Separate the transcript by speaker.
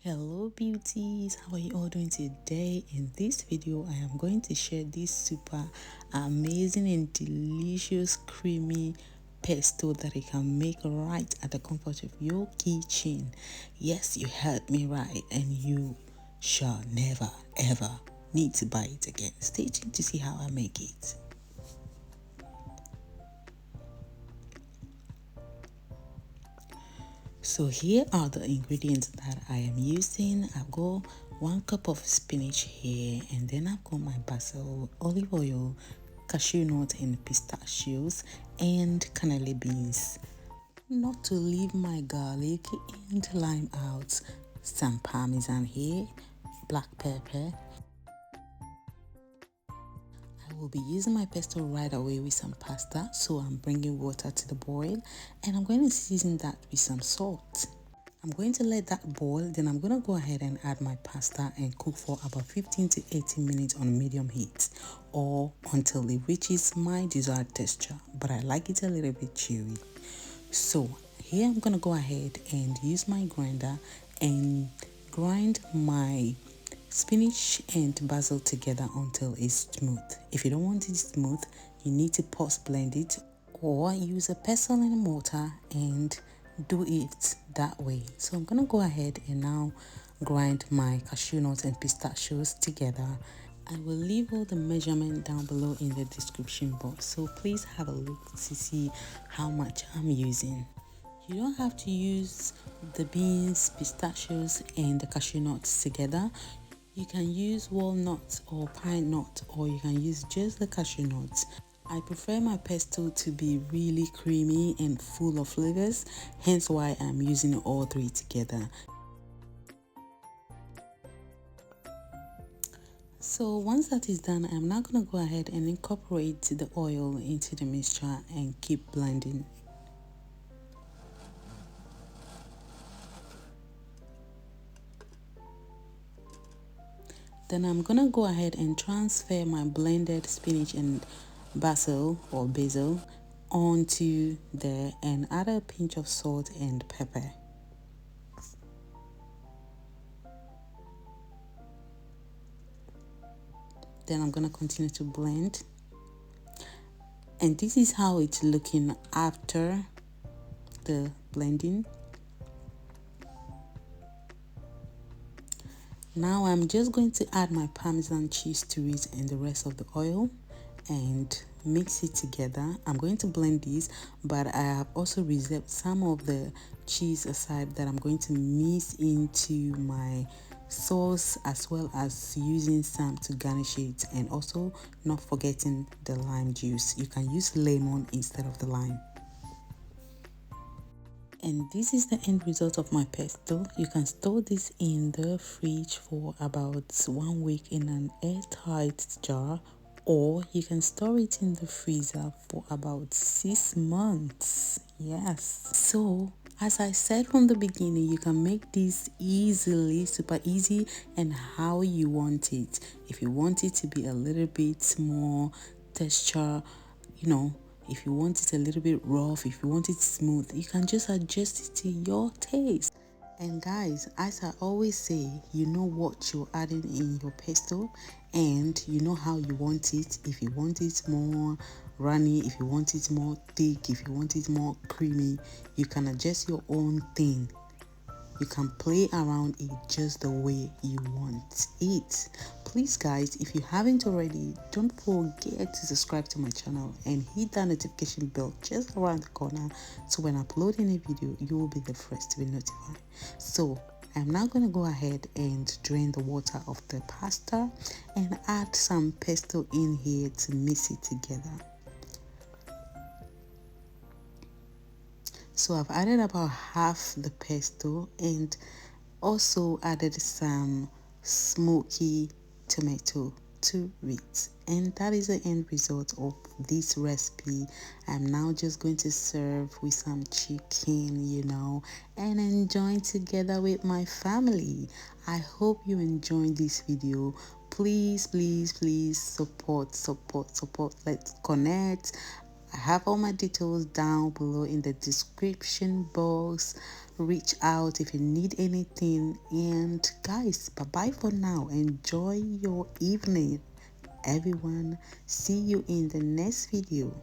Speaker 1: Hello beauties, how are you all doing today? In this video I am going to share this super amazing and delicious creamy pesto that you can make right at the comfort of your kitchen. Yes, you heard me right, and you shall never ever need to buy it again. Stay tuned to see how I make it. So here are the ingredients that I am using. I've got 1 cup of spinach here, and then I've got my basil, olive oil, cashew nut and pistachios, and cannellini beans. Not to leave my garlic and lime out, some Parmesan here, black pepper. I will be using my pesto right away with some pasta, so I'm bringing water to the boil, and I'm going to season that with some salt. I'm going to let that boil, then I'm going to go ahead and add my pasta and cook for about 15 to 18 minutes on medium heat, or until it reaches my desired texture, but I like it a little bit chewy. So here I'm going to go ahead and use my grinder and grind my spinach and basil together until it's smooth. If you don't want it smooth, you need to pulse blend it or use a pestle and a mortar and do it that way. So I'm gonna go ahead and now grind my cashew nuts and pistachios together. I will leave all the measurement down below in the description box, so please have a look to see how much I'm using. You don't have to use the beans, pistachios and the cashew nuts together. You can use walnuts or pine nut, or you can use just the cashew nuts. I prefer my pesto to be really creamy and full of flavors, hence why I'm using all three together. So once that is done, I'm now going to go ahead and incorporate the oil into the mixture and keep blending. Then I'm going to go ahead and transfer my blended spinach and basil onto there and add a pinch of salt and pepper. Then I'm going to continue to blend, and this is how it's looking after the blending. Now I'm just going to add my Parmesan cheese to it and the rest of the oil and mix it together. I'm going to blend this, but I have also reserved some of the cheese aside that I'm going to mix into my sauce, as well as using some to garnish it, and also not forgetting the lime juice. You can use lemon instead of the lime. And this is the end result of my pesto. You can store this in the fridge for about 1 week in an airtight jar, or you can store it in the freezer for about 6 months. Yes. So as I said from the beginning, you can make this easily, super easy, and how you want it. If you want it to be a little bit more texture, if you want it a little bit rough, if you want it smooth, you can just adjust it to your taste. And guys, as I always say, you know what you're adding in your pesto, and you know how you want it. If you want it more runny, if you want it more thick, if you want it more creamy, you can adjust your own thing. You can play around it just the way you want it. Please guys, if you haven't already, don't forget to subscribe to my channel and hit that notification bell just around the corner, so when I upload any video, you will be the first to be notified. So I'm now going to go ahead and drain the water of the pasta and add some pesto in here to mix it together. So I've added about half the pesto and also added some smoky tomato to it, and that is the end result of this recipe. I'm now just going to serve with some chicken, and enjoy together with my family. I hope you enjoyed this video. Please support. Let's connect. I have all my details down below in the description box. reach out if you need anything. And guys, bye bye for now. Enjoy your evening, everyone. See you in the next video.